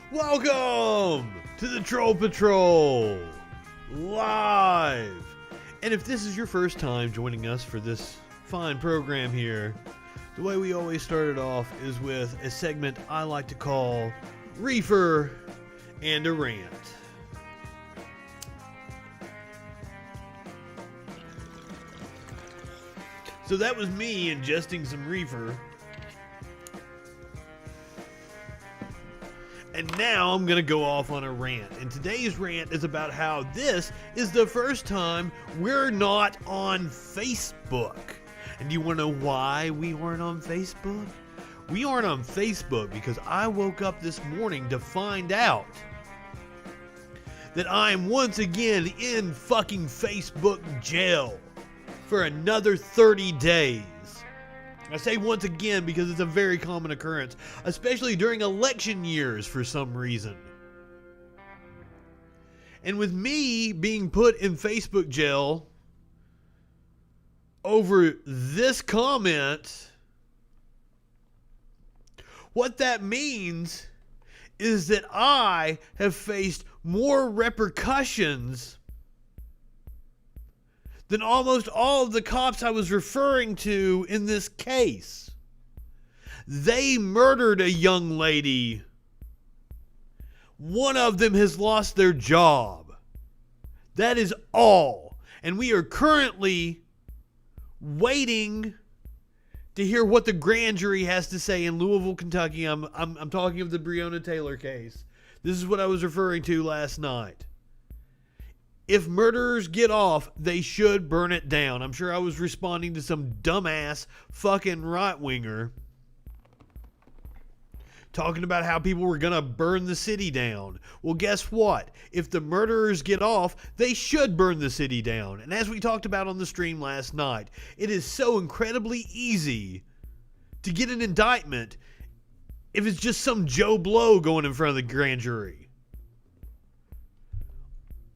Welcome to the Troll Patrol live. And if this is your first time joining us for this fine program here, the way we always start it off is with a segment I like to call Reefer and a Rant. So that was me ingesting some reefer. And now I'm going to go off on a rant. And today's rant is about how this is the first time we're not on Facebook. And do you want to know why we aren't on Facebook? We aren't on Facebook because I woke up this morning to find out that I'm once again in fucking Facebook jail for another 30 days. I say once again because it's a very common occurrence, especially during election years for some reason. And with me being put in Facebook jail over this comment, what that means is that I have faced more repercussions than almost all of the cops I was referring to in this case. They murdered a young lady. One of them has lost their job. That is all. And we are currently waiting to hear what the grand jury has to say in Louisville, Kentucky. I'm talking of the Breonna Taylor case. This is what I was referring to last night. If murderers get off, they should burn it down. I'm sure I was responding to some dumbass fucking right-winger talking about how people were going to burn the city down. Well, guess what? If the murderers get off, they should burn the city down. And as we talked about on the stream last night, it is so incredibly easy to get an indictment if it's just some Joe Blow going in front of the grand jury.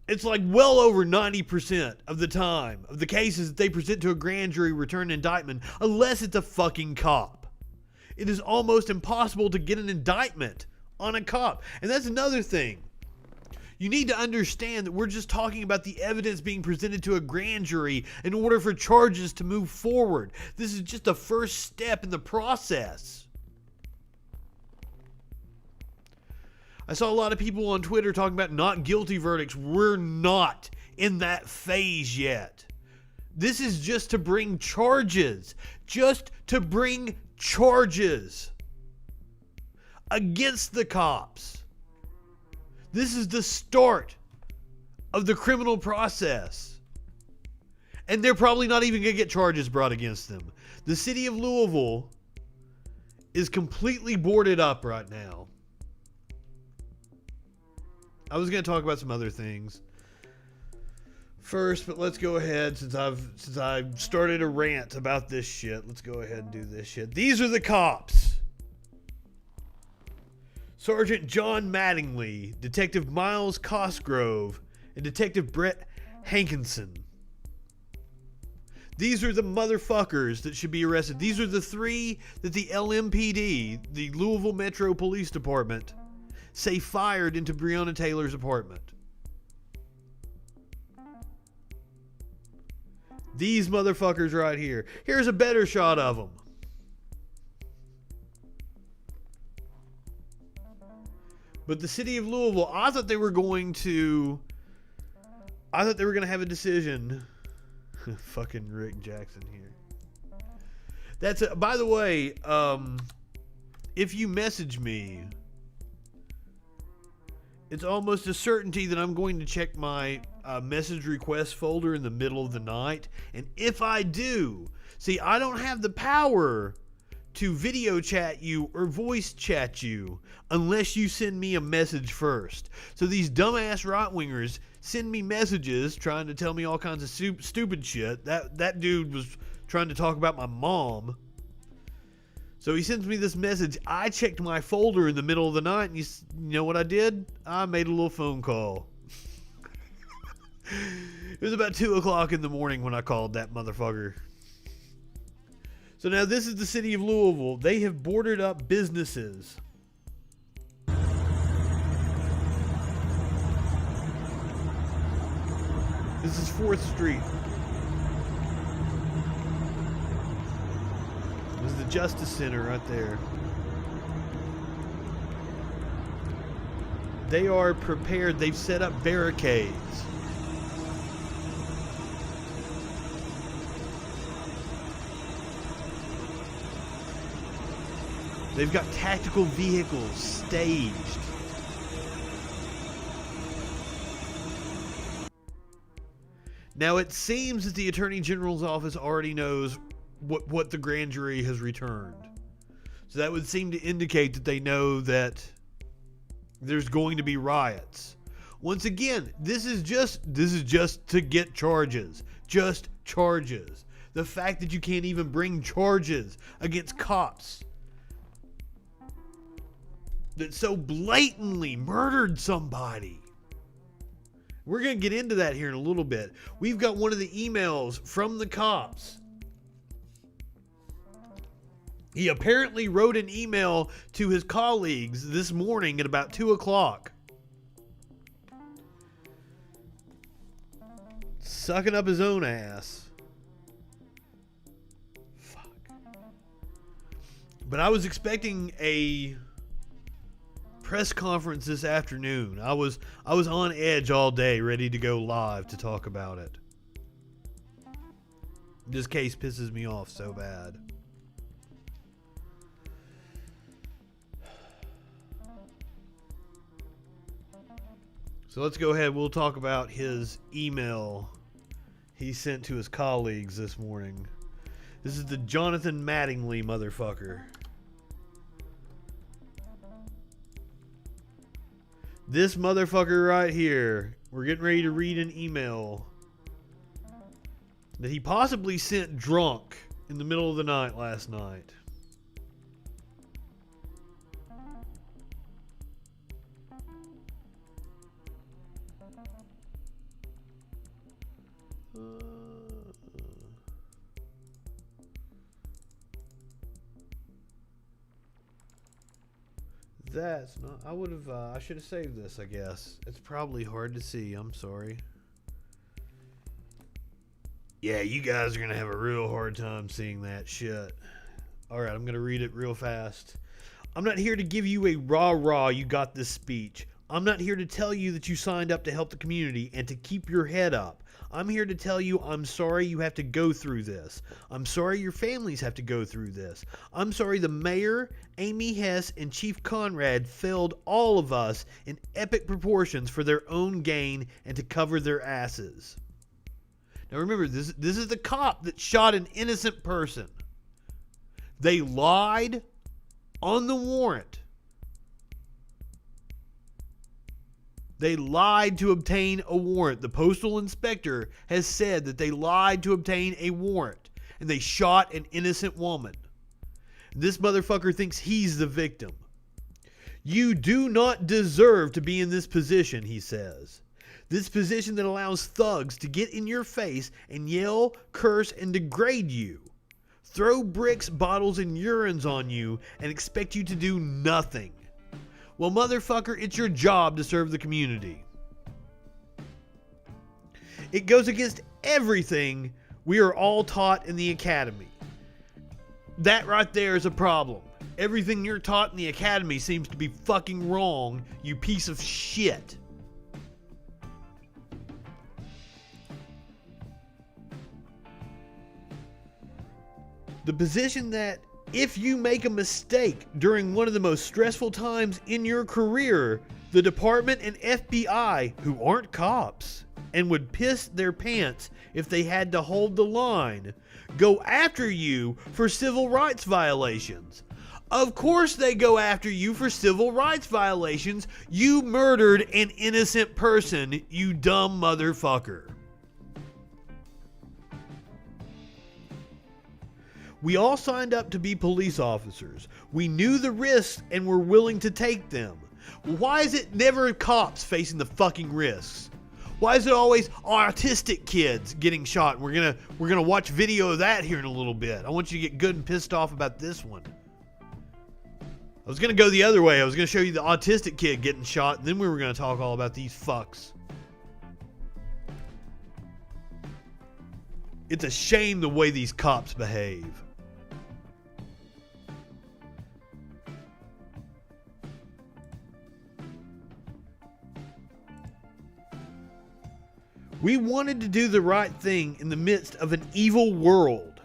It's like well over 90% of the time of the cases that they present to a grand jury return an indictment, unless it's a fucking cop. It is almost impossible to get an indictment on a cop. And that's another thing. You need to understand that we're just talking about the evidence being presented to a grand jury in order for charges to move forward. This is just the first step in the process. I saw a lot of people on Twitter talking about not guilty verdicts. We're not in that phase yet. This is just to bring charges. Just to bring charges against the cops. This is the start of the criminal process. And they're probably not even going to get charges brought against them. The city of Louisville is completely boarded up right now. I was going to talk about some other things first, but let's go ahead since I've started a rant about this shit. Let's go ahead and do this shit. These are the cops. Sergeant John Mattingly, Detective Miles Cosgrove, and Detective Brett Hankinson. These are the motherfuckers that should be arrested. These are the three that the LMPD, the Louisville Metro Police Department, say fired into Breonna Taylor's apartment. These motherfuckers right here. Here's a better shot of them. But the city of Louisville, I thought they were going to have a decision. Fucking Rick Jackson here. That's it. By the way, if you message me, it's almost a certainty that I'm going to check my message request folder in the middle of the night. And if I do, see, I don't have the power to video chat you or voice chat you unless you send me a message first. So these dumbass right-wingers send me messages trying to tell me all kinds of stupid shit. That dude was trying to talk about my mom. So he sends me this message. I checked my folder in the middle of the night, and you know what I did? I made a little phone call. It was about 2 o'clock in the morning when I called that motherfucker. So now this is the city of Louisville. They have boarded up businesses. This is 4th Street. This is the Justice Center right there. They are prepared. They've set up barricades. They've got tactical vehicles staged. Now, it seems that the Attorney General's office already knows what the grand jury has returned. So that would seem to indicate that they know that there's going to be riots. Once again, this is just to get charges. Just charges. The fact that you can't even bring charges against cops that so blatantly murdered somebody. We're going to get into that here in a little bit. We've got one of the emails from the cops. He apparently wrote an email to his colleagues this morning at about 2 o'clock. Sucking up his own ass. Fuck. But I was expecting a press conference this afternoon. I was on edge all day, ready to go live to talk about it. This case pisses me off so bad. So let's go ahead. We'll talk about his email he sent to his colleagues this morning. This is the Jonathan Mattingly motherfucker. This motherfucker right here. We're getting ready to read an email that he possibly sent drunk in the middle of the night last night. That's not. I would have. I should have saved this, I guess. It's probably hard to see. I'm sorry. Yeah, you guys are going to have a real hard time seeing that shit. Alright, I'm going to read it real fast. I'm not here to give you a rah-rah, you got this speech. I'm not here to tell you that you signed up to help the community and to keep your head up. I'm here to tell you I'm sorry you have to go through this. I'm sorry your families have to go through this. I'm sorry the mayor, Amy Hess, and Chief Conrad failed all of us in epic proportions for their own gain and to cover their asses. Now remember, this is the cop that shot an innocent person. They lied on the warrant. They lied to obtain a warrant. The postal inspector has said that they lied to obtain a warrant. And they shot an innocent woman. This motherfucker thinks he's the victim. You do not deserve to be in this position, he says. This position that allows thugs to get in your face and yell, curse, and degrade you. Throw bricks, bottles, and urines on you and expect you to do nothing. Well, motherfucker, it's your job to serve the community. It goes against everything we are all taught in the academy. That right there is a problem. Everything you're taught in the academy seems to be fucking wrong, you piece of shit. The position that if you make a mistake during one of the most stressful times in your career, the department and FBI, who aren't cops and would piss their pants if they had to hold the line, go after you for civil rights violations. Of course they go after you for civil rights violations. You murdered an innocent person, you dumb motherfucker. We all signed up to be police officers. We knew the risks and were willing to take them. Why is it never cops facing the fucking risks? Why is it always autistic kids getting shot? We're gonna watch video of that here in a little bit. I want you to get good and pissed off about this one. I was gonna go the other way. I was gonna show you the autistic kid getting shot, and then we were gonna talk all about these fucks. It's a shame the way these cops behave. We wanted to do the right thing in the midst of an evil world.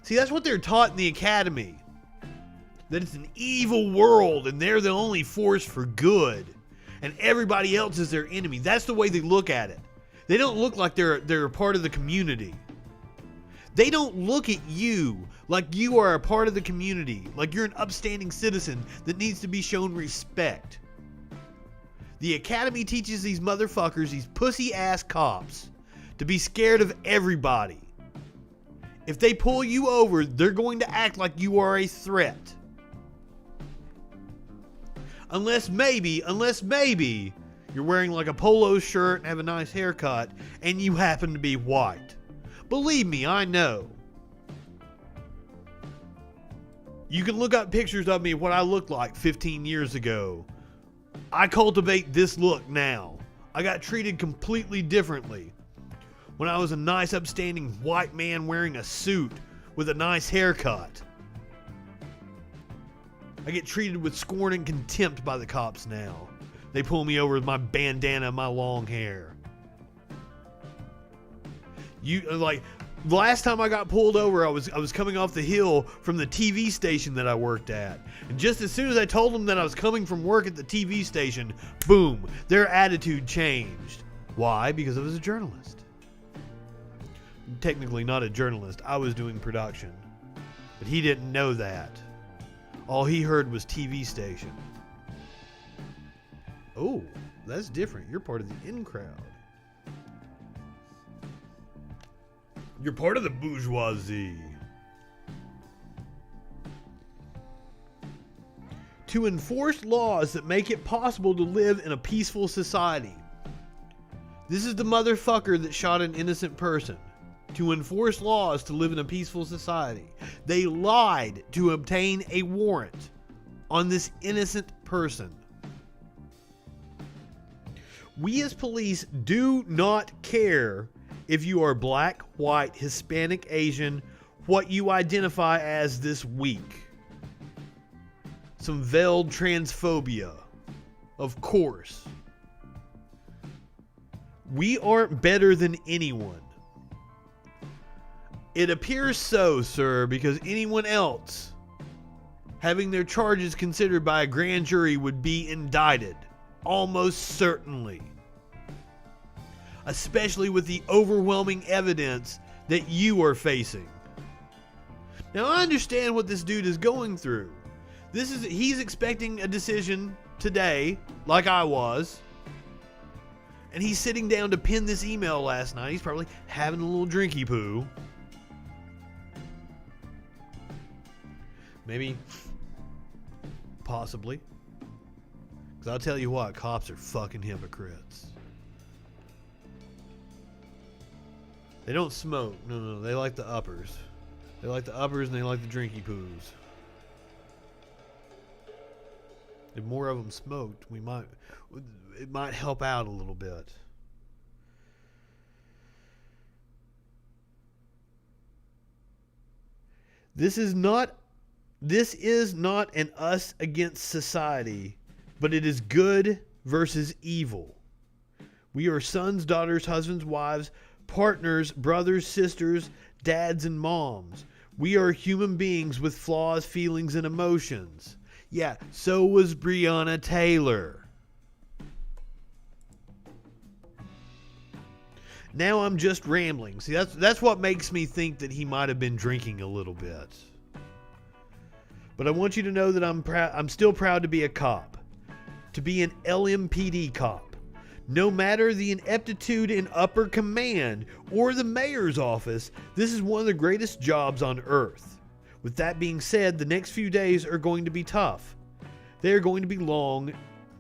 See, that's what they're taught in the academy. That it's an evil world and they're the only force for good. And everybody else is their enemy. That's the way they look at it. They don't look like they're a part of the community. They don't look at you like you are a part of the community, like you're an upstanding citizen that needs to be shown respect. The academy teaches these motherfuckers, these pussy-ass cops, to be scared of everybody. If they pull you over, they're going to act like you are a threat. Unless maybe, you're wearing like a polo shirt and have a nice haircut, and you happen to be white. Believe me, I know. You can look up pictures of me, what I looked like 15 years ago. I cultivate this look now. I got treated completely differently. When I was a nice upstanding white man wearing a suit with a nice haircut. I get treated with scorn and contempt by the cops now. They pull me over with my bandana and my long hair. The last time I got pulled over, I was coming off the hill from the TV station that I worked at. And just as soon as I told them that I was coming from work at the TV station, boom, their attitude changed. Why? Because I was a journalist. Technically not a journalist. I was doing production. But he didn't know that. All he heard was TV station. Oh, that's different. You're part of the in crowd. You're part of the bourgeoisie. To enforce laws that make it possible to live in a peaceful society. This is the motherfucker that shot an innocent person. To enforce laws to live in a peaceful society. They lied to obtain a warrant on this innocent person. We as police do not care if you are black, white, Hispanic, Asian, what you identify as this week. Some veiled transphobia. Of course. We aren't better than anyone. It appears so, sir, because anyone else having their charges considered by a grand jury would be indicted. Almost certainly. Especially with the overwhelming evidence that you are facing. Now I understand what this dude is going through. He's expecting a decision today, like I was. And he's sitting down to pen this email last night. He's probably having a little drinky poo. Maybe. Possibly. Because I'll tell you what, cops are fucking hypocrites. They don't smoke. No, they like the uppers. They like the uppers and they like the drinky poos. If more of them smoked, it might help out a little bit. This is not an us against society, but it is good versus evil. We are sons, daughters, husbands, wives, partners, brothers, sisters, dads, and moms. We are human beings with flaws, feelings, and emotions. Yeah, so was Breonna Taylor. Now I'm just rambling. See, that's what makes me think that he might have been drinking a little bit. But I want you to know that I'm still proud to be a cop. To be an LMPD cop. No matter the ineptitude in upper command or the mayor's office, this is one of the greatest jobs on earth. With that being said, the next few days are going to be tough. They are going to be long.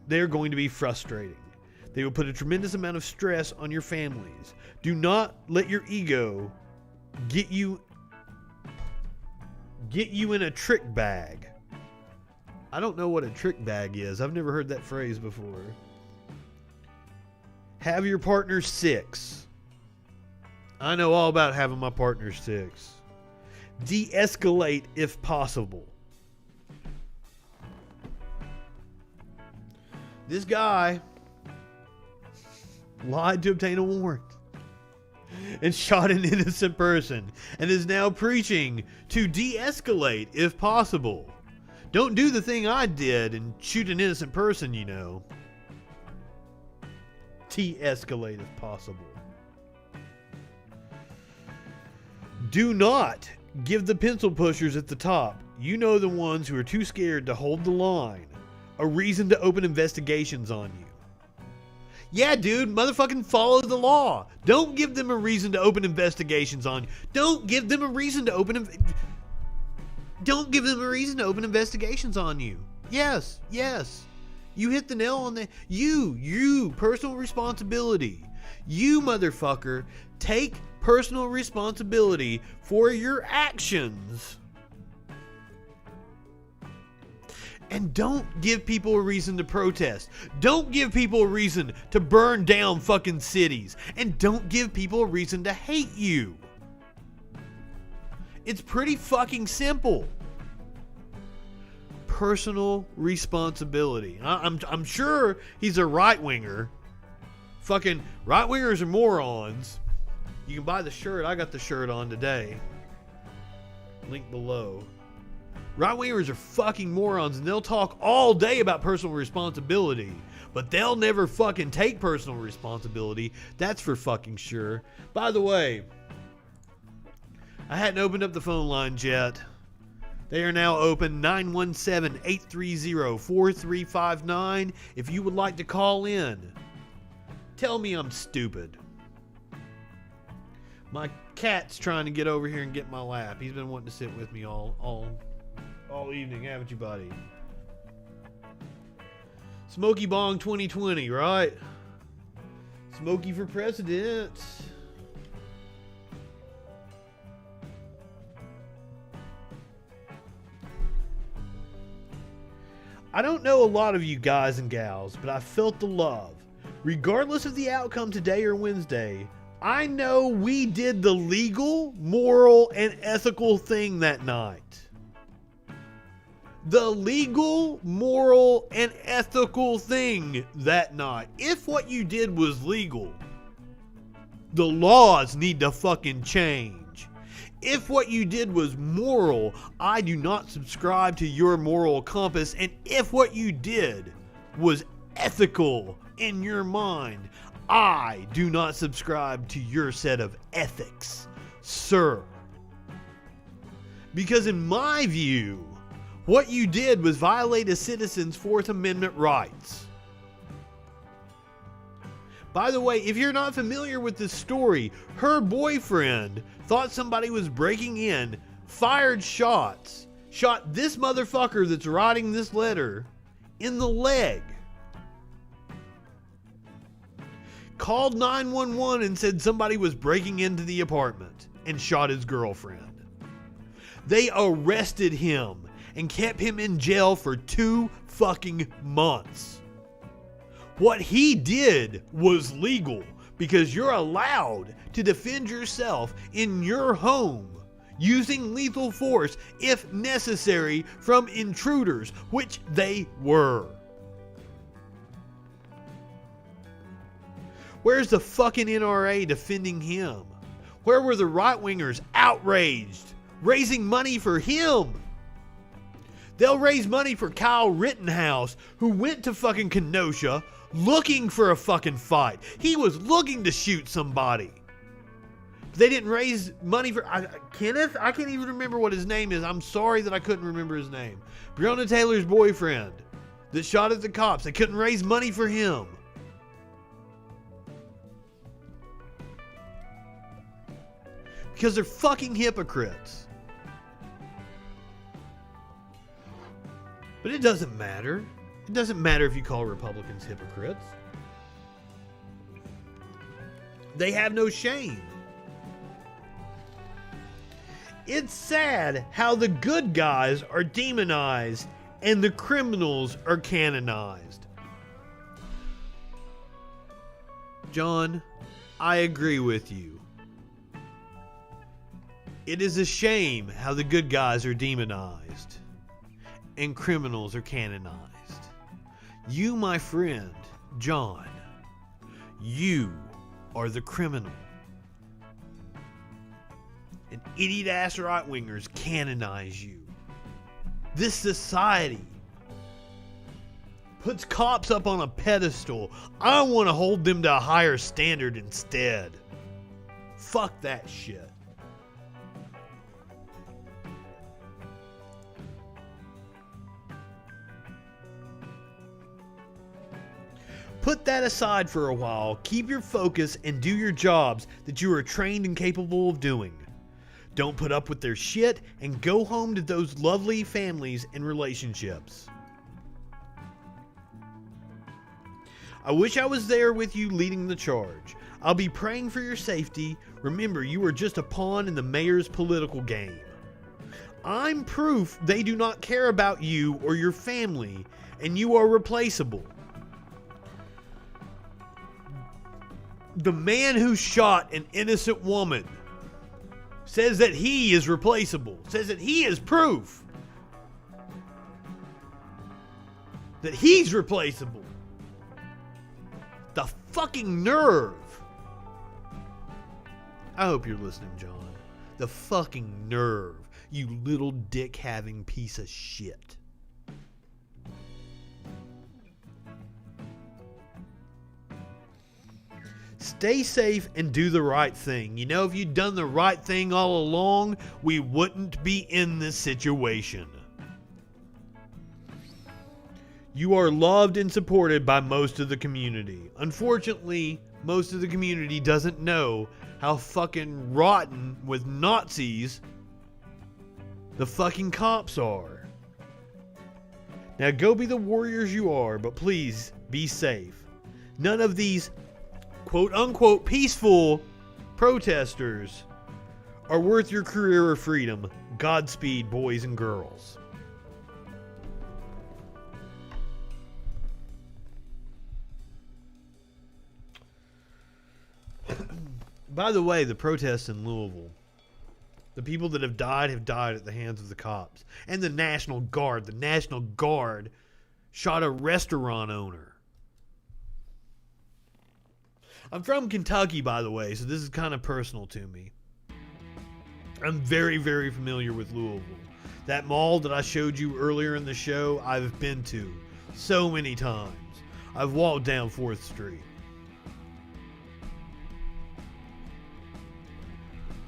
They are going to be frustrating. They will put a tremendous amount of stress on your families. Do not let your ego get you in a trick bag. I don't know what a trick bag is. I've never heard that phrase before. Have your partner 6. I know all about having my partner sticks. De-escalate if possible. This guy lied to obtain a warrant and shot an innocent person and is now preaching to de-escalate if possible. Don't do the thing I did and shoot an innocent person, you know. De-escalate if possible. Do not give the pencil pushers at the top, you know, the ones who are too scared to hold the line, a reason to open investigations on you. Yeah, dude, motherfucking follow the law. Don't give them a reason to open investigations on you. Don't give them a reason to open investigations on you. Yes. You hit the nail on the... You, personal responsibility. You, motherfucker, take personal responsibility for your actions. And don't give people a reason to protest. Don't give people a reason to burn down fucking cities. And don't give people a reason to hate you. It's pretty fucking simple. Personal responsibility. I'm sure he's a right-winger. Fucking right-wingers are morons. You can buy the shirt. I got the shirt on today. Link below. Right-wingers are fucking morons, and they'll talk all day about personal responsibility, but they'll never fucking take personal responsibility. That's for fucking sure. By the way, I hadn't opened up the phone lines yet. They are now open, 917-830-4359. If you would like to call in, tell me I'm stupid. My cat's trying to get over here and get in my lap. He's been wanting to sit with me all evening, haven't you, buddy? Smokey Bong 2020, right? Smokey for president. I don't know a lot of you guys and gals, but I felt the love. Regardless of the outcome today or Wednesday, I know we did the legal, moral, and ethical thing that night. The legal, moral, and ethical thing that night. If what you did was legal, the laws need to fucking change. If what you did was moral, I do not subscribe to your moral compass. And if what you did was ethical in your mind, I do not subscribe to your set of ethics, sir. Because in my view, what you did was violate a citizen's Fourth Amendment rights. By the way, if you're not familiar with this story, her boyfriend thought somebody was breaking in, fired shots, shot this motherfucker that's writing this letter in the leg. Called 911 and said somebody was breaking into the apartment and shot his girlfriend. They arrested him and kept him in jail for 2 fucking months. What he did was legal because you're allowed to defend yourself in your home using lethal force if necessary from intruders, which they were. Where's the fucking NRA defending him? Where were the right-wingers outraged, raising money for him? They'll raise money for Kyle Rittenhouse, who went to fucking Kenosha looking for a fucking fight. He was looking to shoot somebody. They didn't raise money for... Kenneth? I can't even remember what his name is. I'm sorry that I couldn't remember his name. Breonna Taylor's boyfriend that shot at the cops. They couldn't raise money for him. Because they're fucking hypocrites. But it doesn't matter. It doesn't matter if you call Republicans hypocrites. They have no shame. It's sad how the good guys are demonized and the criminals are canonized. John, I agree with you. It is a shame how the good guys are demonized and criminals are canonized. You, my friend, John, you are the criminal. And idiot-ass right-wingers canonize you. This society puts cops up on a pedestal. I want to hold them to a higher standard instead. Fuck that shit. Put that aside for a while, keep your focus, and do your jobs that you are trained and capable of doing. Don't put up with their shit, and go home to those lovely families and relationships. I wish I was there with you leading the charge. I'll be praying for your safety. Remember, you are just a pawn in the mayor's political game. I'm proof they do not care about you or your family, and you are replaceable. The man who shot an innocent woman says that he is replaceable, says that he is proof that he's replaceable. The fucking nerve. I hope you're listening, John. The fucking nerve, you little dick-having piece of shit. Stay safe and do the right thing. You know, if you'd done the right thing all along, we wouldn't be in this situation. You are loved and supported by most of the community. Unfortunately, most of the community doesn't know how fucking rotten with Nazis the fucking cops are. Now go be the warriors you are, but please be safe. None of these quote-unquote peaceful protesters are worth your career or freedom. Godspeed, boys and girls. By the way, the protests in Louisville, the people that have died at the hands of the cops. And the National Guard. The National Guard shot a restaurant owner. I'm from Kentucky, by the way, so this is kind of personal to me. I'm very, very familiar with Louisville. That mall that I showed you earlier in the show, I've been to so many times. I've walked down 4th Street.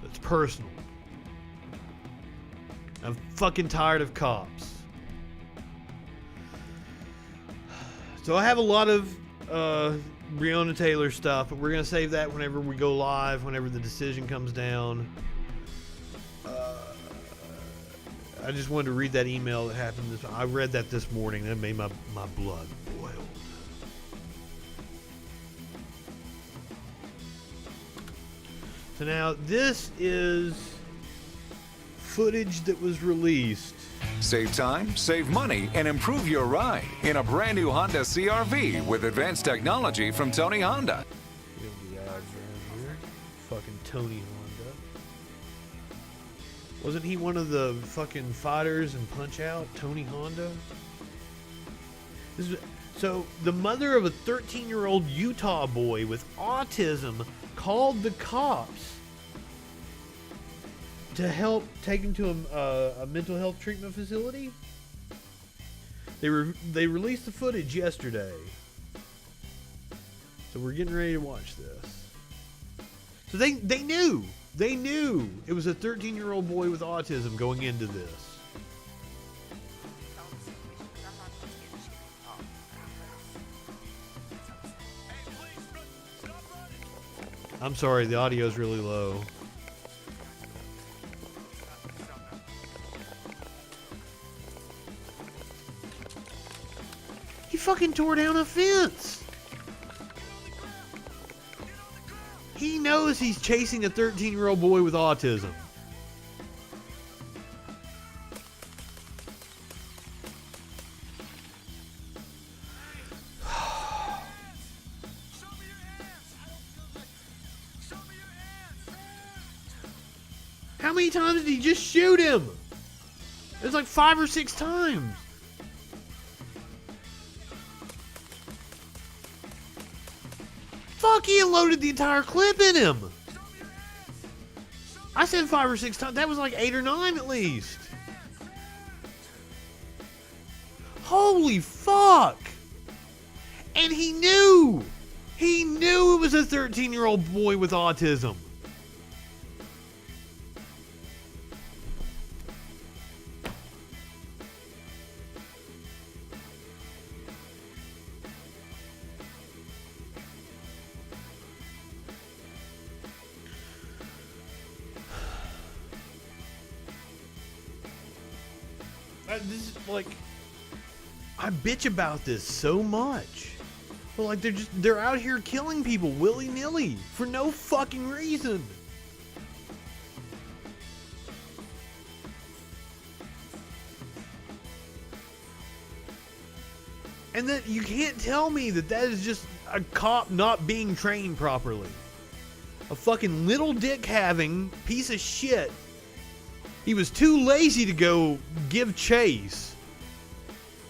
It's personal. I'm fucking tired of cops. So I have a lot of Breonna Taylor stuff, but we're going to save that whenever we go live, whenever the decision comes down. I just wanted to read that email that happened. I read that this morning. That made my blood boil. So now this is footage that was released. Save time, save money, and improve your ride in a brand new Honda CR-V with advanced technology from Tony Honda. You have the ads around here. Fucking Tony Honda. Wasn't he one of the fucking fighters in Punch-Out? Tony Honda? So the mother of a 13-year-old Utah boy with autism called the cops to help take him to a mental health treatment facility. They released the footage yesterday, so we're getting ready to watch this. So they knew it was a 13-year-old boy with autism going into this. I'm sorry, the audio is really low. He fucking tore down a fence. He knows he's chasing a 13-year-old boy with autism. How many times did he just shoot him? It was like 5 or 6 times. Fuck, he unloaded the entire clip in him. I said 5 or 6 times. That was like 8 or 9 at least. Holy fuck. And he knew. He knew it was a 13-year-old boy with autism. This is like, I bitch about this so much. But like they're out here killing people willy-nilly for no fucking reason. And that you can't tell me that is just a cop not being trained properly. A fucking little dick having piece of shit. He was too lazy to go give chase.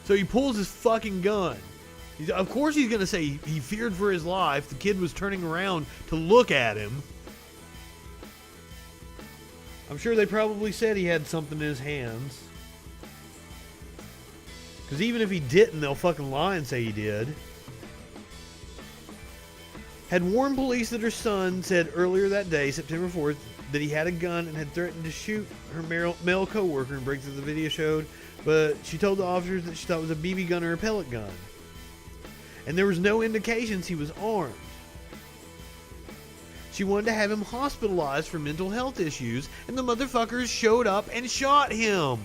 So he pulls his fucking gun. Of course he's going to say he feared for his life. The kid was turning around to look at him. I'm sure they probably said he had something in his hands. Because even if he didn't, they'll fucking lie and say he did. Had warned police that her son said earlier that day, September 4th, that he had a gun and had threatened to shoot her male co-worker, and breaks of the video showed, but she told the officers that she thought it was a BB gun or a pellet gun. And there was no indications he was armed. She wanted to have him hospitalized for mental health issues, and the motherfuckers showed up and shot him.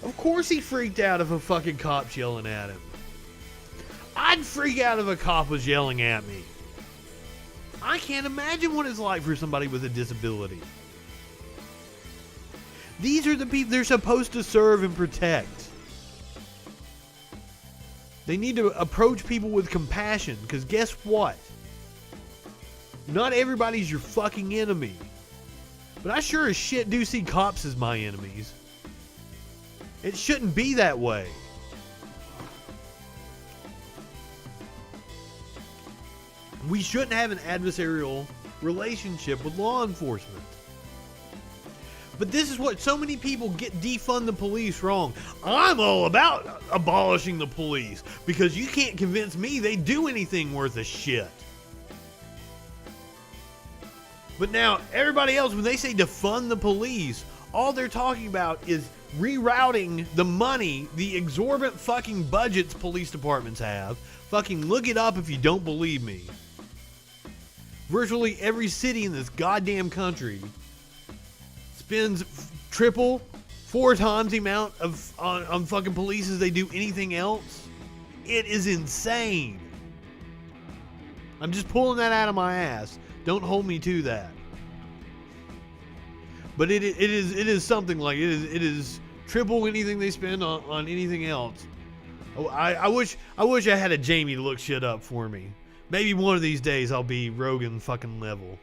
Of course he freaked out if a fucking cop's yelling at him. I'd freak out if a cop was yelling at me. I can't imagine what it's like for somebody with a disability. These are the people they're supposed to serve and protect. They need to approach people with compassion, because guess what? Not everybody's your fucking enemy. But I sure as shit do see cops as my enemies. It shouldn't be that way. We shouldn't have an adversarial relationship with law enforcement. But this is what so many people get defund the police wrong. I'm all about abolishing the police because you can't convince me they do anything worth a shit. But now everybody else, when they say defund the police, all they're talking about is rerouting the money, the exorbitant fucking budgets police departments have. Fucking look it up if you don't believe me. Virtually every city in this goddamn country spends triple, 4 times the amount of on fucking police as they do anything else. It is insane. I'm just pulling that out of my ass. Don't hold me to that. But it is something like it is triple anything they spend on anything else. Oh, I wish I had a Jamie to look shit up for me. Maybe one of these days I'll be Rogan fucking level.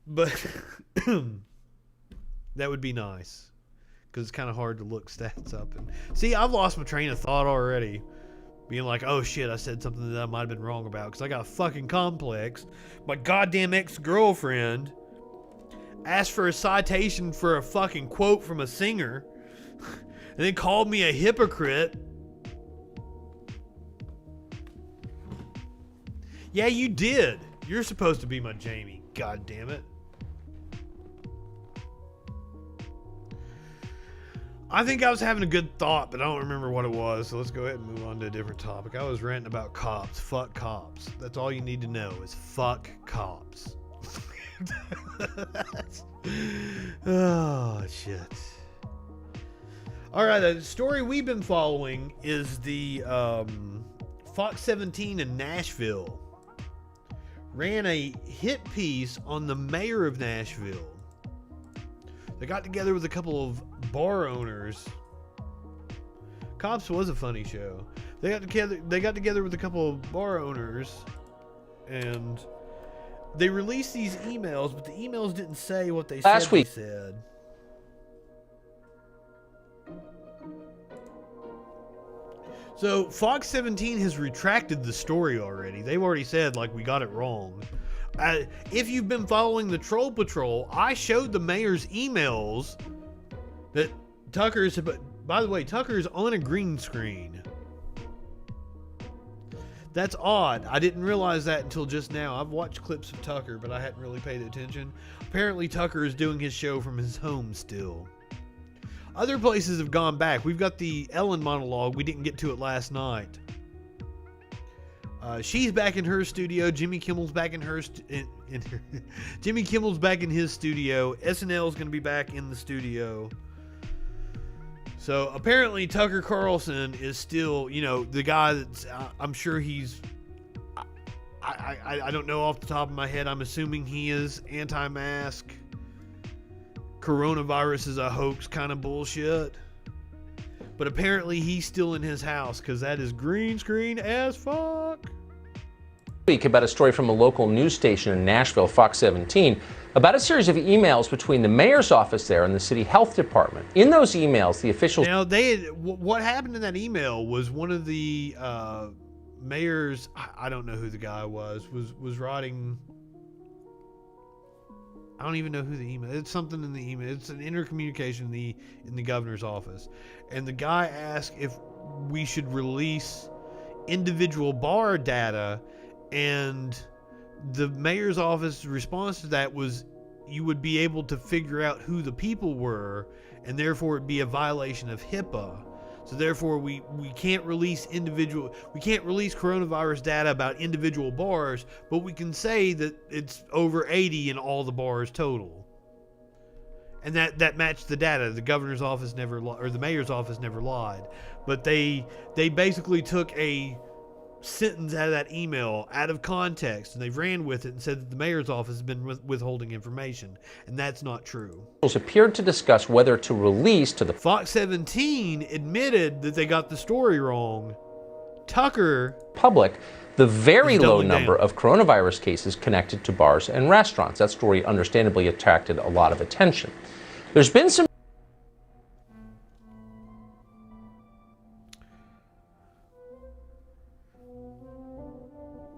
But that would be nice, because it's kind of hard to look stats up and see. I've lost my train of thought already, being like, oh shit, I said something that I might have been wrong about, because I got a fucking complex. My goddamn ex-girlfriend asked for a citation for a fucking quote from a singer, and then called me a hypocrite. Yeah, you did. You're supposed to be my Jamie. God damn it. I think I was having a good thought, but I don't remember what it was. So let's go ahead and move on to a different topic. I was ranting about cops. Fuck cops. That's all you need to know is fuck cops. Oh, shit. All right, the story we've been following is the Fox 17 in Nashville ran a hit piece on the mayor of Nashville. They got together with a couple of bar owners. Cops was a funny show. They got together with a couple of bar owners, and they released these emails, but the emails didn't say what they said they said. So Fox 17 has retracted the story already. They've already said, like, we got it wrong. If you've been following the Troll Patrol, I showed the mayor's emails that Tucker's... By the way, Tucker's on a green screen. That's odd. I didn't realize that until just now. I've watched clips of Tucker, but I hadn't really paid attention. Apparently, Tucker is doing his show from his home still. Other places have gone back. We've got the Ellen monologue. We didn't get to it last night. She's back in her studio. Jimmy Kimmel's back in Jimmy Kimmel's back in his studio. SNL is going to be back in the studio. So apparently Tucker Carlson is still, you know, the guy that's, I'm sure he's, I don't know off the top of my head. I'm assuming he is anti-mask. Coronavirus is a hoax kind of bullshit. But apparently he's still in his house because that is green screen as fuck. Week about a story from a local news station in Nashville, Fox 17, about a series of emails between the mayor's office there and the city health department. In those emails, the officials... Now, what happened in that email was one of the mayor's... I don't know who the guy was writing... I don't even know who the email... It's something in the email. It's an intercommunication in the governor's office. And the guy asked if we should release individual bar data, and the mayor's office response to that was you would be able to figure out who the people were, and therefore it'd be a violation of HIPAA. So therefore we can't release coronavirus data about individual bars, but we can say that it's over 80 in all the bars total. And that matched the data. The governor's office never or the mayor's office never lied. But they basically took a sentence out of that email out of context, and they ran with it and said that the mayor's office has been withholding information, and that's not true. Appeared to discuss whether to release to the... Fox 17 admitted that they got the story wrong. Tucker... public, the very low number of coronavirus cases connected to bars and restaurants. That story understandably attracted a lot of attention. There's been some...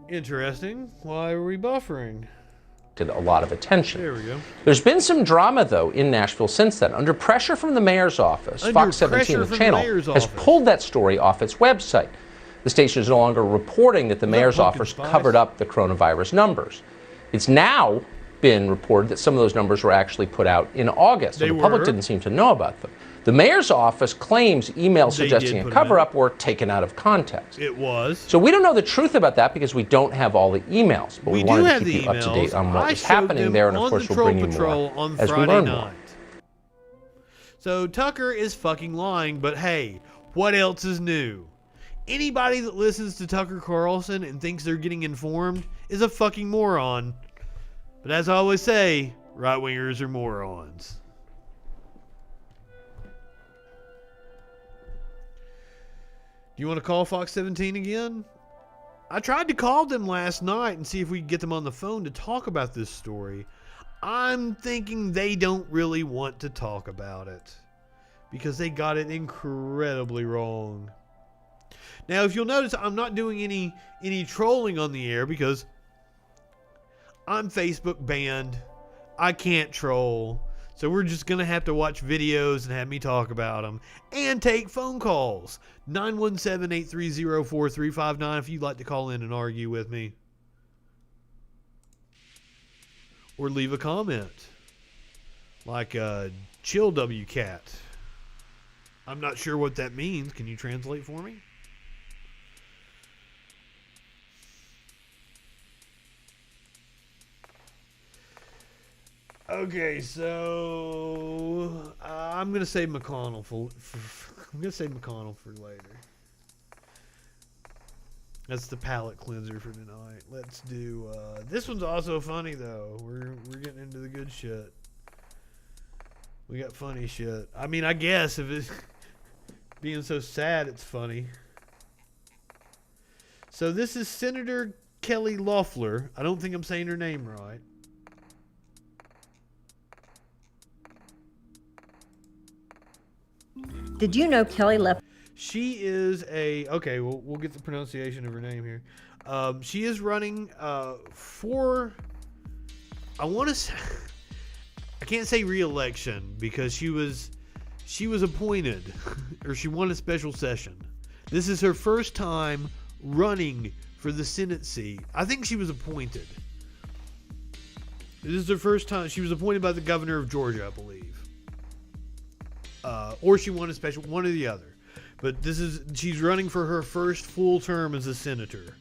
Interesting. Why are we buffering? A lot of attention. There we go. There's been some drama, though, in Nashville since then. Under pressure from the mayor's office, Fox 17, the channel, has pulled that story off its website. The station is no longer reporting that the mayor's office covered up the coronavirus numbers. It's now been reported that some of those numbers were actually put out in August, so the public didn't seem to know about them. The mayor's office claims emails suggesting a cover-up were taken out of context. It was. So we don't know the truth about that because we don't have all the emails, but we wanted to keep you up to date on what was happening there, and of course we'll bring you more as we learn more. So Tucker is fucking lying, but hey, what else is new? Anybody that listens to Tucker Carlson and thinks they're getting informed is a fucking moron. But as I always say, right-wingers are morons. Do you want to call Fox 17 again? I tried to call them last night and see if we could get them on the phone to talk about this story. I'm thinking they don't really want to talk about it because they got it incredibly wrong. Now, if you'll notice, I'm not doing any trolling on the air because I'm Facebook banned. I can't troll. So we're just going to have to watch videos and have me talk about them and take phone calls. 917-830-4359 if you'd like to call in and argue with me. Or leave a comment. Like chill WCat. I'm not sure what that means. Can you translate for me? Okay, so I'm gonna save McConnell for later. That's the palate cleanser for tonight. Let's do this one's also funny though. We're getting into the good shit. We got funny shit. I mean, I guess if it's being so sad, it's funny. So this is Senator Kelly Loeffler. I don't think I'm saying her name right. Did you know Kelly Loeffler? She is okay, we'll get the pronunciation of her name here. She is running for, I want to say, I can't say re-election because she was appointed or she won a special session. This is her first time running for the Senate seat. I think she was appointed. This is her first time. She was appointed by the governor of Georgia, I believe. Or she won a special, one or the other. But she's running for her first full term as a senator.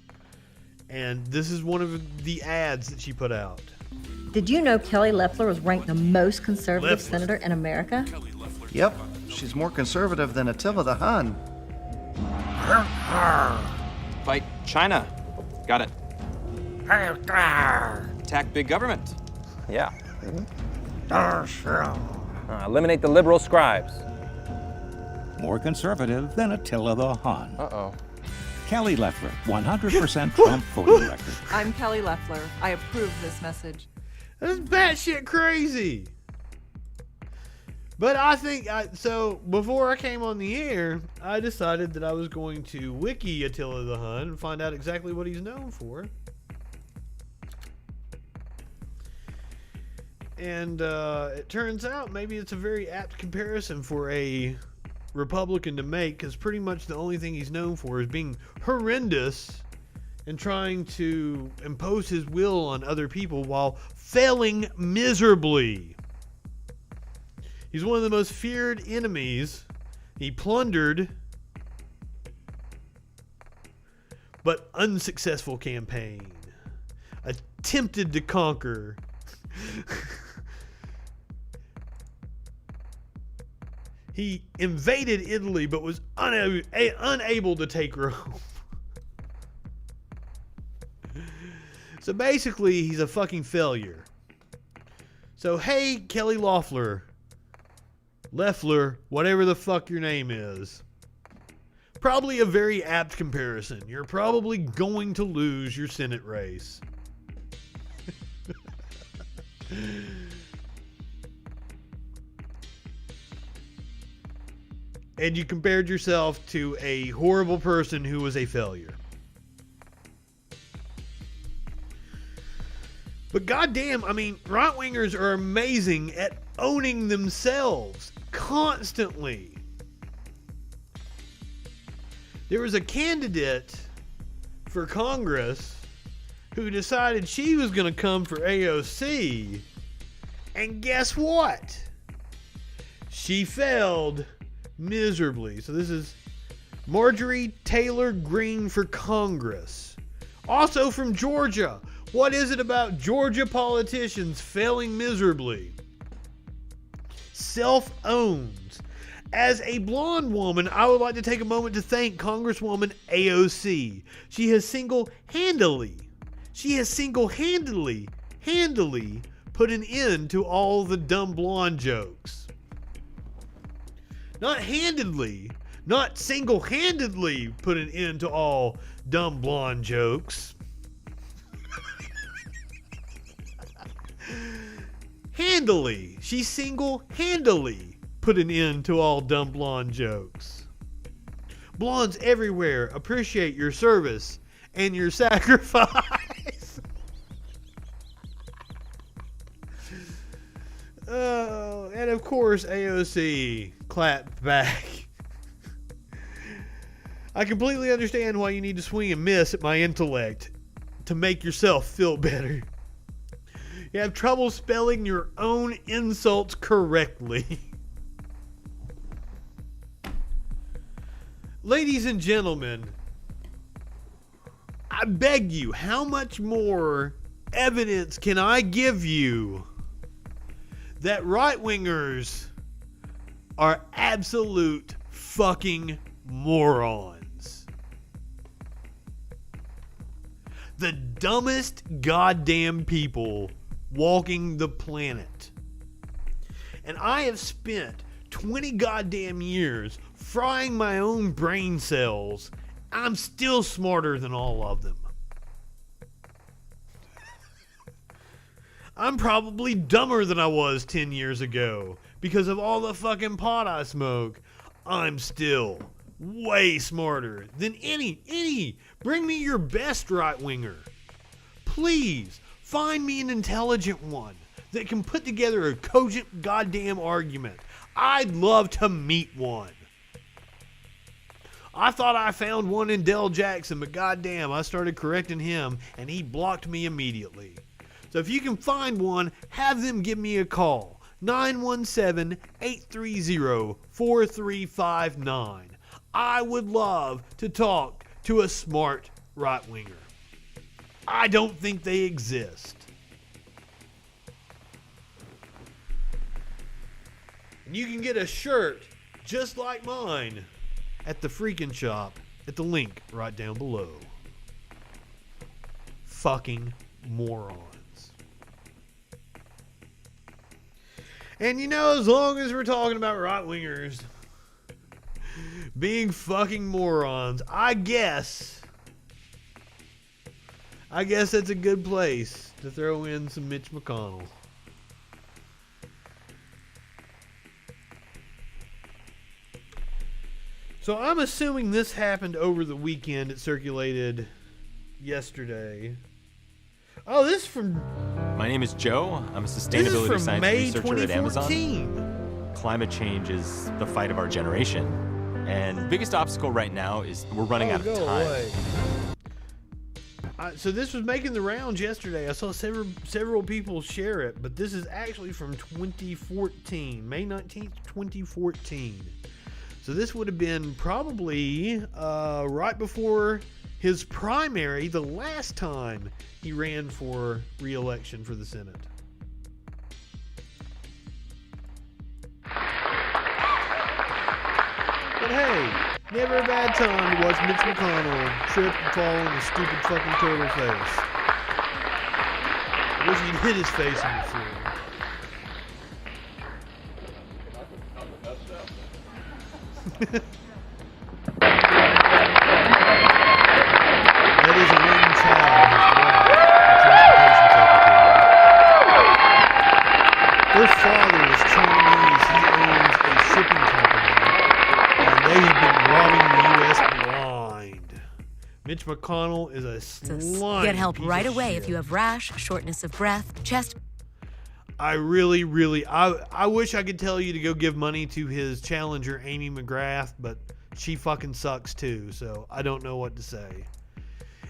And this is one of the ads that she put out. Did you know Kelly Loeffler was ranked the most conservative senator in America? Yep, she's more conservative than Attila the Hun. Fight China. Got it. Attack big government. Yeah. Eliminate the liberal scribes. More conservative than Attila the Hun. Uh-oh. Kelly Loeffler, 100% Trump voting record. I'm Kelly Loeffler. I approve this message. That's batshit crazy. But I think, so before I came on the air, I decided that I was going to wiki Attila the Hun and find out exactly what he's known for. And it turns out maybe it's a very apt comparison for a Republican to make, because pretty much the only thing he's known for is being horrendous and trying to impose his will on other people while failing miserably. He's one of the most feared enemies. He plundered but unsuccessful campaign. Attempted to conquer. He invaded Italy but was unable to take Rome. So basically, he's a fucking failure. So hey, Kelly Loeffler, whatever the fuck your name is. Probably a very apt comparison. You're probably going to lose your Senate race. And you compared yourself to a horrible person who was a failure. But goddamn, I mean, right-wingers are amazing at owning themselves constantly. There was a candidate for Congress who decided she was going to come for AOC. And guess what? She failed miserably. So this is Marjorie Taylor Greene for Congress. Also from Georgia. What is it about Georgia politicians failing miserably? Self-owns. As a blonde woman, I would like to take a moment to thank Congresswoman AOC. She has single-handedly put an end to all the dumb blonde jokes. Not handedly, not single-handedly put an end to all dumb blonde jokes. Handily, she single-handedly put an end to all dumb blonde jokes. Blondes everywhere appreciate your service and your sacrifice. Oh, and of course AOC clapped back. I completely understand why you need to swing and miss at my intellect to make yourself feel better. You have trouble spelling your own insults correctly. Ladies and gentlemen, I beg you, how much more evidence can I give you that right-wingers are absolute fucking morons? The dumbest goddamn people walking the planet. And I have spent 20 goddamn years frying my own brain cells. I'm still smarter than all of them. I'm probably dumber than I was 10 years ago because of all the fucking pot I smoke. I'm still way smarter than any. Bring me your best right-winger. Please, find me an intelligent one that can put together a cogent goddamn argument. I'd love to meet one. I thought I found one in Dell Jackson, but goddamn, I started correcting him and he blocked me immediately. So if you can find one, have them give me a call. 917-830-4359. I would love to talk to a smart right-winger. I don't think they exist. And you can get a shirt just like mine at the FREAKIN shop at the link right down below. Fucking morons. And you know, as long as we're talking about right-wingers being fucking morons, I guess that's a good place to throw in some Mitch McConnell. So I'm assuming this happened over the weekend. It circulated yesterday. Oh, this is from... My name is Joe. I'm a sustainability science May researcher at Amazon. 2014. Climate change is the fight of our generation. And the biggest obstacle right now is we're running out of time. So this was making the rounds yesterday. I saw several people share it, but this is actually from 2014, May 19th, 2014. So this would have been probably right before his primary, the last time he ran for re-election for the Senate. But hey, never a bad time to watch Mitch McConnell trip and fall on his stupid fucking turtle face. I wish he'd hit his face in the floor. That is a young child, his wife, the transportation secretary. Their father is Chinese. He owns a shipping company, and they have been robbing the U.S. blind. Mitch McConnell is a slime. Get help piece right of away shit. if you have rash, shortness of breath, chest. I really, I wish I could tell you to go give money to his challenger, Amy McGrath, but she fucking sucks too, so I don't know what to say.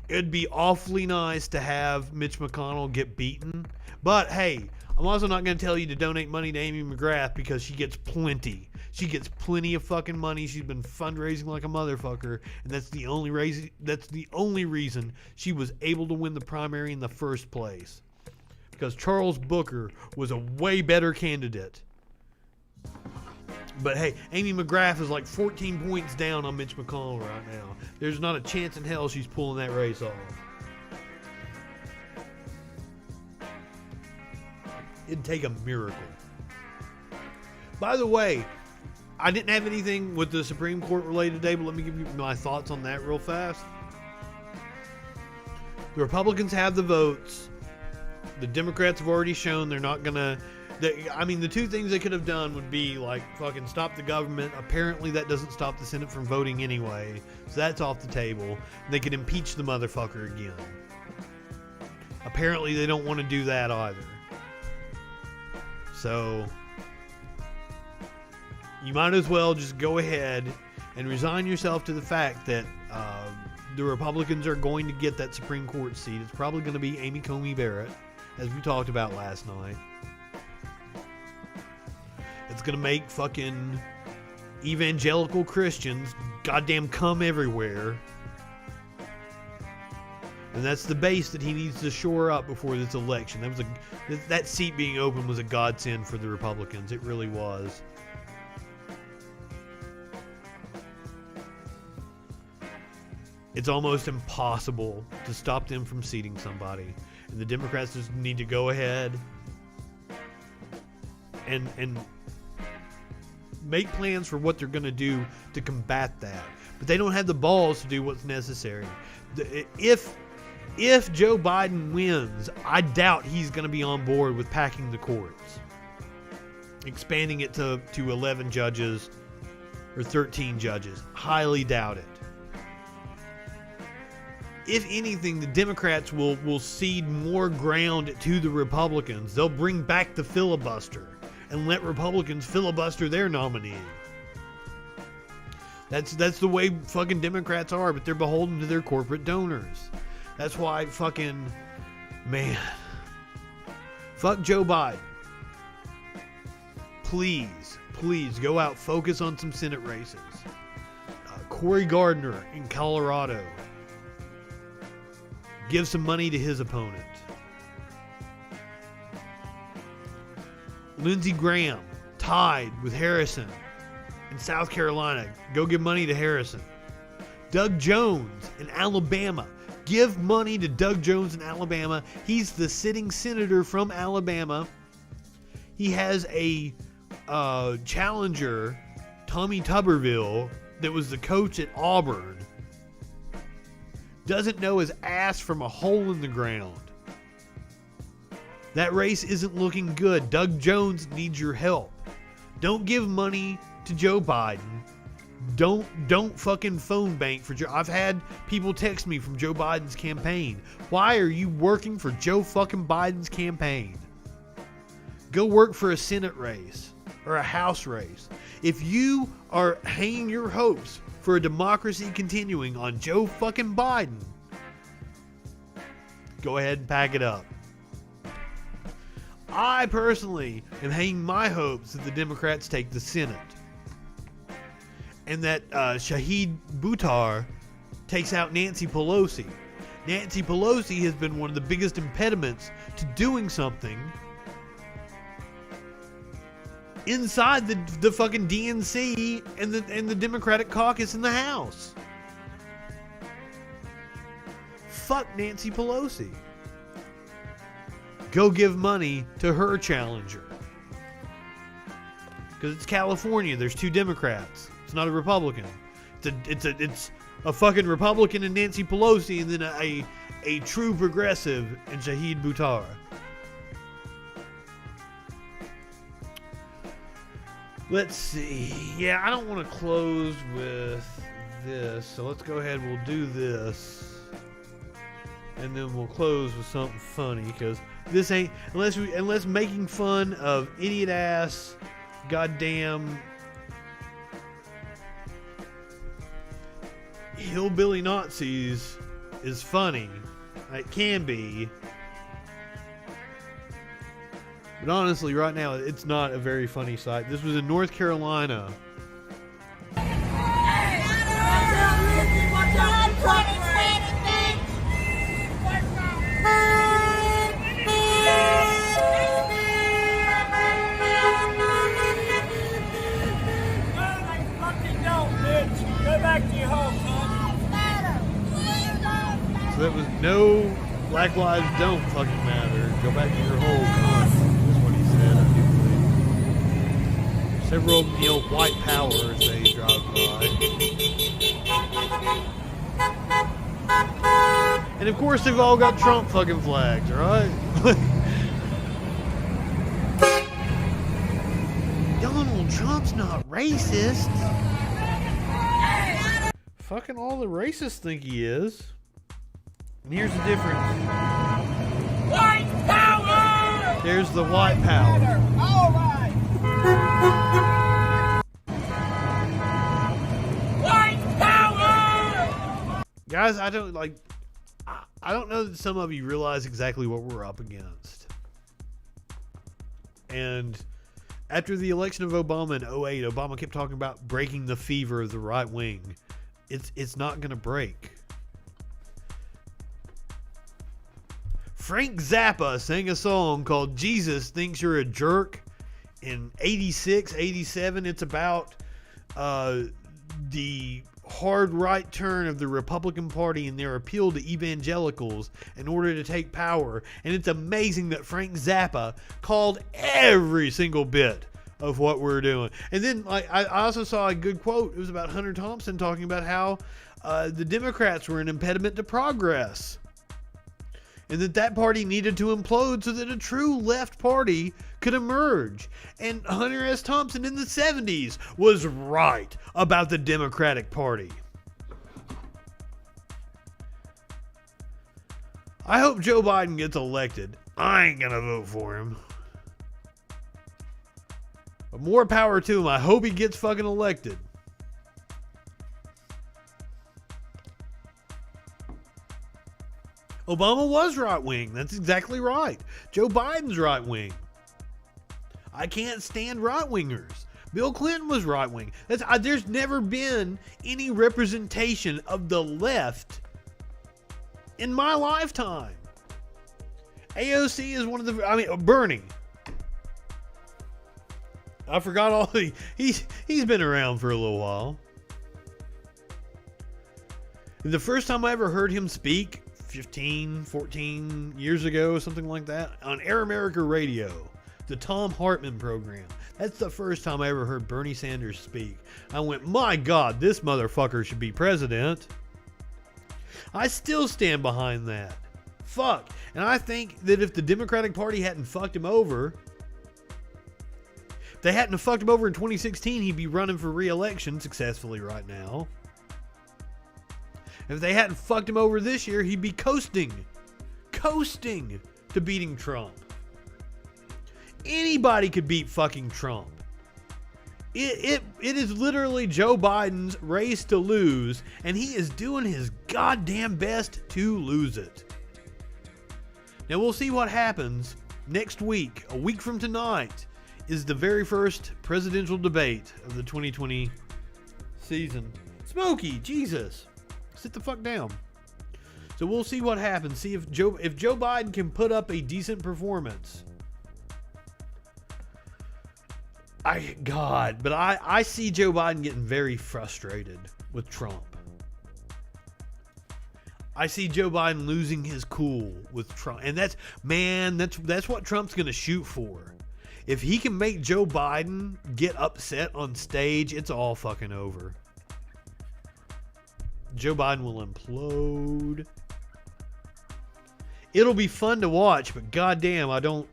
It'd be awfully nice to have Mitch McConnell get beaten, but hey, I'm also not going to tell you to donate money to Amy McGrath because she gets plenty. She gets plenty of fucking money. She's been fundraising like a motherfucker, and that's the only reason she was able to win the primary in the first place. Because Charles Booker was a way better candidate. But hey, Amy McGrath is like 14 points down on Mitch McConnell right now. There's not a chance in hell she's pulling that race off. It'd take a miracle. By the way, I didn't have anything with the Supreme Court related today, but let me give you my thoughts on that real fast. The Republicans have the votes. The Democrats have already shown they're not gonna. The two things they could have done would be like fucking stop the government. Apparently, that doesn't stop the Senate from voting anyway, so that's off the table. They could impeach the motherfucker again. Apparently, they don't want to do that either. So you might as well just go ahead and resign yourself to the fact that the Republicans are going to get that Supreme Court seat. It's probably going to be Amy Coney Barrett, as we talked about last night. It's going to make fucking evangelical Christians goddamn come everywhere. And that's the base that he needs to shore up before this election. That seat being open was a godsend for the Republicans. It really was. it's almost impossible to stop them from seating somebody. And the Democrats just need to go ahead and make plans for what they're going to do to combat that. But they don't have the balls to do what's necessary. If Joe Biden wins, I doubt he's going to be on board with packing the courts, expanding it to 11 judges or 13 judges. Highly doubt it. If anything, the Democrats will cede more ground to the Republicans. They'll bring back the filibuster and let Republicans filibuster their nominee. That's the way fucking Democrats are, but they're beholden to their corporate donors. That's why fuck Joe Biden. Please go out, focus on some Senate races. Cory Gardner in Colorado. Give some money to his opponent. Lindsey Graham tied with Harrison in South Carolina. Go give money to Harrison. Doug Jones in Alabama. Give money to Doug Jones in Alabama. He's the sitting senator from Alabama. He has a challenger, Tommy Tuberville, that was the coach at Auburn. Doesn't know his ass from a hole in the ground. That race isn't looking good. Doug Jones needs your help. Don't give money to Joe Biden. Don't fucking phone bank for Joe. I've had people text me from Joe Biden's campaign. Why are you working for Joe fucking Biden's campaign? Go work for a Senate race or a House race. If you are hanging your hopes for a democracy continuing on Joe fucking Biden, go ahead and pack it up. I personally am hanging my hopes that the Democrats take the Senate and that Shahid Buttar takes out Nancy Pelosi. Nancy Pelosi has been one of the biggest impediments to doing something inside the fucking DNC and the Democratic caucus in the House. Fuck Nancy Pelosi. Go give money to her challenger. Because it's California. There's 2 Democrats. It's not a Republican. It's a fucking Republican and Nancy Pelosi, and then a true progressive and Shahid Buttar. Let's see. Yeah, I don't want to close with this, so let's go ahead. We'll do this, and then we'll close with something funny, because this ain't unless making fun of idiot ass goddamn hillbilly Nazis is funny. It can be. But honestly, right now, it's not a very funny sight. This was in North Carolina. So that was no Black Lives Don't fucking matter. Go back to your hole, cunt. That's what he said, I do believe. Several of them yell white power as they drive by. And of course they've all got Trump fucking flags, right? Donald Trump's not racist. Fucking all the racists think he is. And here's the difference. White power! There's the white power. All right. White power! Guys, I don't know that some of you realize exactly what we're up against. And after the election of Obama in 2008, Obama kept talking about breaking the fever of the right wing. It's not going to break. Frank Zappa sang a song called Jesus Thinks You're a Jerk in 86, 87. It's about the hard right turn of the Republican Party in their appeal to evangelicals in order to take power. And it's amazing that Frank Zappa called every single bit of what we're doing. And then I also saw a good quote. It was about Hunter Thompson talking about how the Democrats were an impediment to progress. And that party needed to implode so that a true left party could emerge. And Hunter S. Thompson in the 70s was right about the Democratic Party. I hope Joe Biden gets elected. I ain't gonna vote for him. But more power to him. I hope he gets fucking elected. Obama was right-wing. That's exactly right. Joe Biden's right-wing. I can't stand right-wingers. Bill Clinton was right-wing. There's never been any representation of the left in my lifetime. AOC is one of the... Bernie. I forgot all he's been around for a little while. And the first time I ever heard him speak, 14 years ago, something like that, on Air America Radio, the Tom Hartman program. That's the first time I ever heard Bernie Sanders speak. I went, my God, this motherfucker should be president. I still stand behind that. Fuck. And I think that if the Democratic Party hadn't fucked him over, if they hadn't fucked him over in 2016, he'd be running for re-election successfully right now. If they hadn't fucked him over this year, he'd be coasting to beating Trump. Anybody could beat fucking Trump. It is literally Joe Biden's race to lose, and he is doing his goddamn best to lose it. Now we'll see what happens next week. A week from tonight is the very first presidential debate of the 2020 season. Smokey, Jesus. Sit the fuck down. So we'll see what happens. See if Joe Biden can put up a decent performance. I see Joe Biden getting very frustrated with Trump. I see Joe Biden losing his cool with Trump. And that's what Trump's going to shoot for. If he can make Joe Biden get upset on stage, it's all fucking over. Joe Biden will implode. It'll be fun to watch, but goddamn, I don't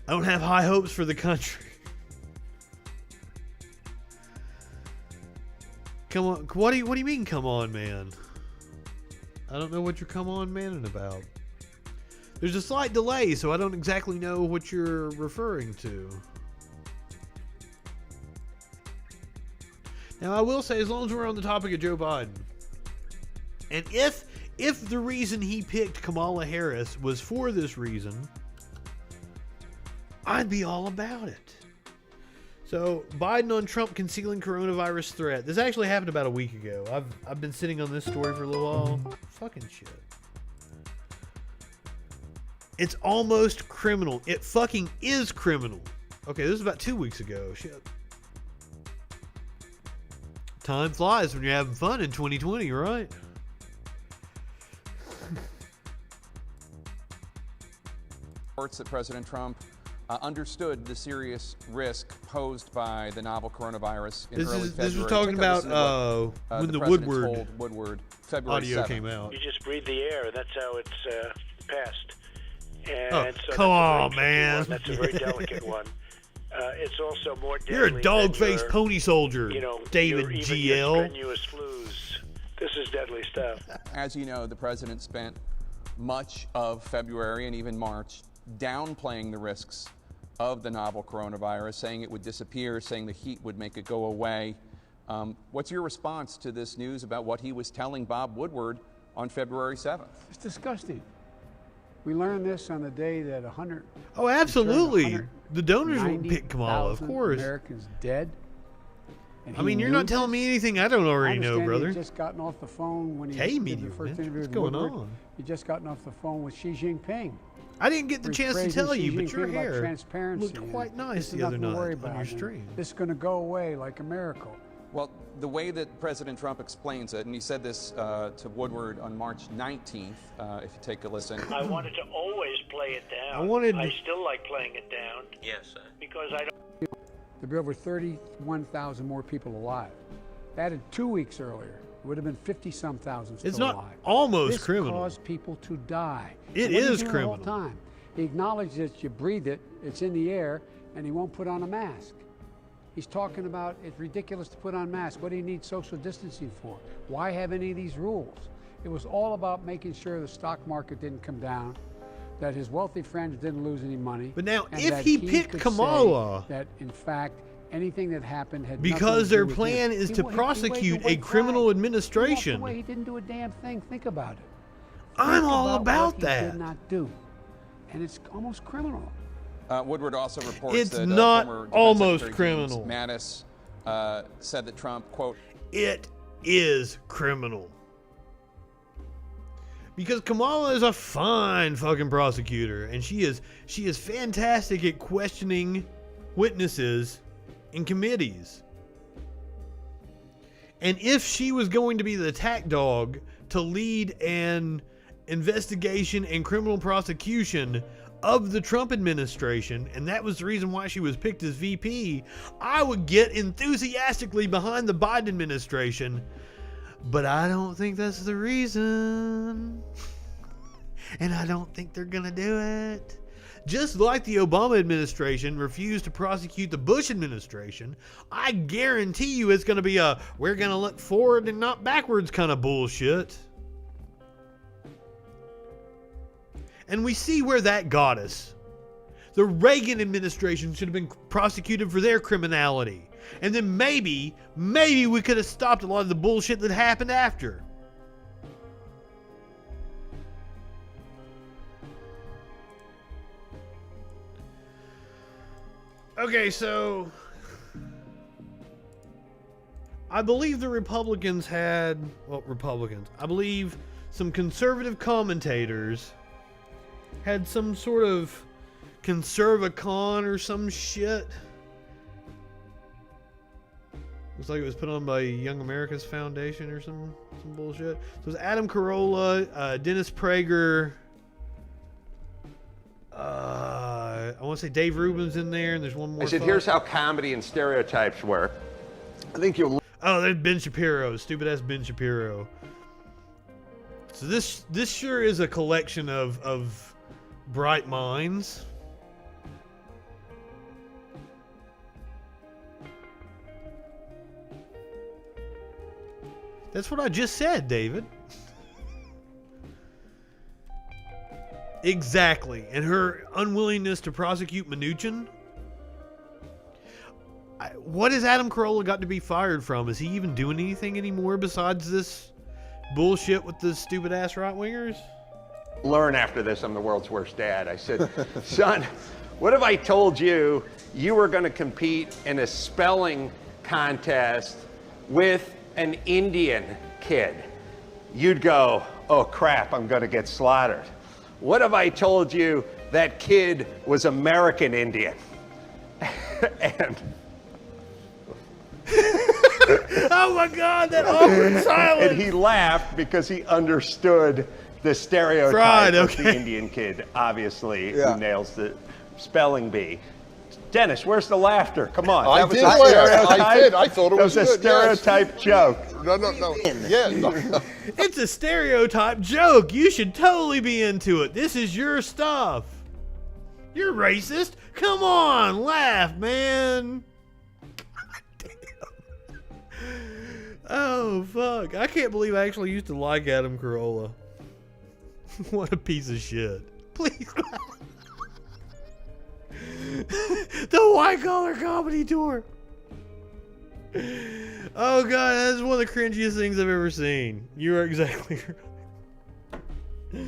have high hopes for the country. Come on, what do you mean, come on, man? I don't know what you're come on manning about. There's a slight delay, so I don't exactly know what you're referring to. Now, I will say, as long as we're on the topic of Joe Biden, and if the reason he picked Kamala Harris was for this reason, I'd be all about it. So, Biden on Trump concealing coronavirus threat. This actually happened about a week ago. I've been sitting on this story for a little while. Fucking shit. It's almost criminal. It fucking is criminal. Okay, this is about 2 weeks ago. Shit. Time flies when you're having fun in 2020, right? Reports that President Trump understood the serious risk posed by the novel coronavirus in early February. This was talking about when the Woodward February audio 7th. Came out. You just breathe the air, and that's how it's passed. And so come on, man. That's a very delicate one. It's also more deadly. You're a dog-faced pony soldier, David even GL. Your strenuous flus. This is deadly stuff. As you know, the president spent much of February and even March downplaying the risks of the novel coronavirus, saying it would disappear, saying the heat would make it go away. What's your response to this news about what he was telling Bob Woodward on February 7th? It's disgusting. We learned this on the day that 100. Oh, absolutely. The donors will pick Kamala, of course. Americans dead. I mean, you're not telling me anything I don't already know, brother. He just gotten off the phone when he did the first interview. What's going on? You just gotten off the phone with Xi Jinping. I didn't get the chance to tell you, but your about hair transparency looked quite nice this is the other nothing to worry night on about, your stream. This is going to go away like a miracle. Well, the way that President Trump explains it, and he said this to Woodward on March 19th, if you take a listen. I wanted to always play it down. I still like playing it down. Yes, sir. Because I don't. There'll be over 31,000 more people alive. Added 2 weeks earlier, it would have been 50-some thousand still It's not alive. almost this criminal. caused people to die. It So what is are you doing criminal. The whole time? He acknowledged that you breathe it, it's in the air, and he won't put on a mask. He's talking about it's ridiculous to put on masks. What do you need social distancing for? Why have any of these rules? It was all about making sure the stock market didn't come down, that his wealthy friends didn't lose any money. But now, and if that he picked could Kamala, say that in fact anything that happened had because nothing to their do with plan him. is He to waved prosecute the a white criminal flag. administration. He walked away. He didn't do a damn thing. Think about it. I'm Think all about what that. He did not do, and it's almost criminal. Woodward also reports It's that not former Defense almost Secretary James criminal. Mattis said that Trump, quote, It is criminal. Because Kamala is a fine fucking prosecutor, and she is fantastic at questioning witnesses in committees. And if she was going to be the attack dog to lead an investigation and criminal prosecution of the Trump administration, and that was the reason why she was picked as VP, I would get enthusiastically behind the Biden administration. But I don't think that's the reason. And I don't think they're going to do it. Just like the Obama administration refused to prosecute the Bush administration, I guarantee you it's going to be a we're going to look forward and not backwards kind of bullshit. And we see where that got us. The Reagan administration should have been prosecuted for their criminality. And then maybe we could have stopped a lot of the bullshit that happened after. Okay, so I believe the Republicans had, I believe some conservative commentators had some sort of conservacon or some shit. Looks like it was put on by Young America's Foundation or some bullshit. So it was Adam Carolla, Dennis Prager, I want to say Dave Rubin's in there, and there's one more. I said, here's how comedy and stereotypes work. I think you'll... Oh, there's Ben Shapiro, stupid ass Ben Shapiro. So this sure is a collection of bright minds. That's what I just said, David. Exactly. And her unwillingness to prosecute Mnuchin. What has Adam Carolla got to be fired from? Is he even doing anything anymore besides this bullshit with the stupid ass right wingers? Learn after this I'm the world's worst dad. I said, son, what if I told you you were going to compete in a spelling contest with an Indian kid? You'd go, oh crap, I'm going to get slaughtered. What if I told you that kid was American Indian? And oh my God, that awkward silence. And he laughed because he understood the stereotype of the Indian kid, obviously, who nails the spelling bee. Dennis, where's the laughter? Come on. I That was did a laugh. stereotype? I did. I thought it was a good, stereotype joke. No. Yeah. It's a stereotype joke. You should totally be into it. This is your stuff. You're racist. Come on, laugh, man. Oh, fuck. I can't believe I actually used to like Adam Carolla. What a piece of shit. Please laugh. The White Collar Comedy Tour. Oh God, that's one of the cringiest things I've ever seen. You are exactly right.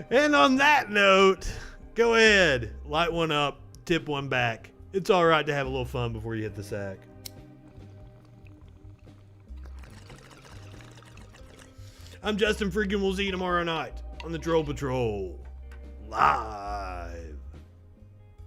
And on that note, go ahead, light one up, tip one back. It's all right to have a little fun before you hit the sack. I'm Justin Freakin. We'll see you tomorrow night on the Troll Patrol. Live.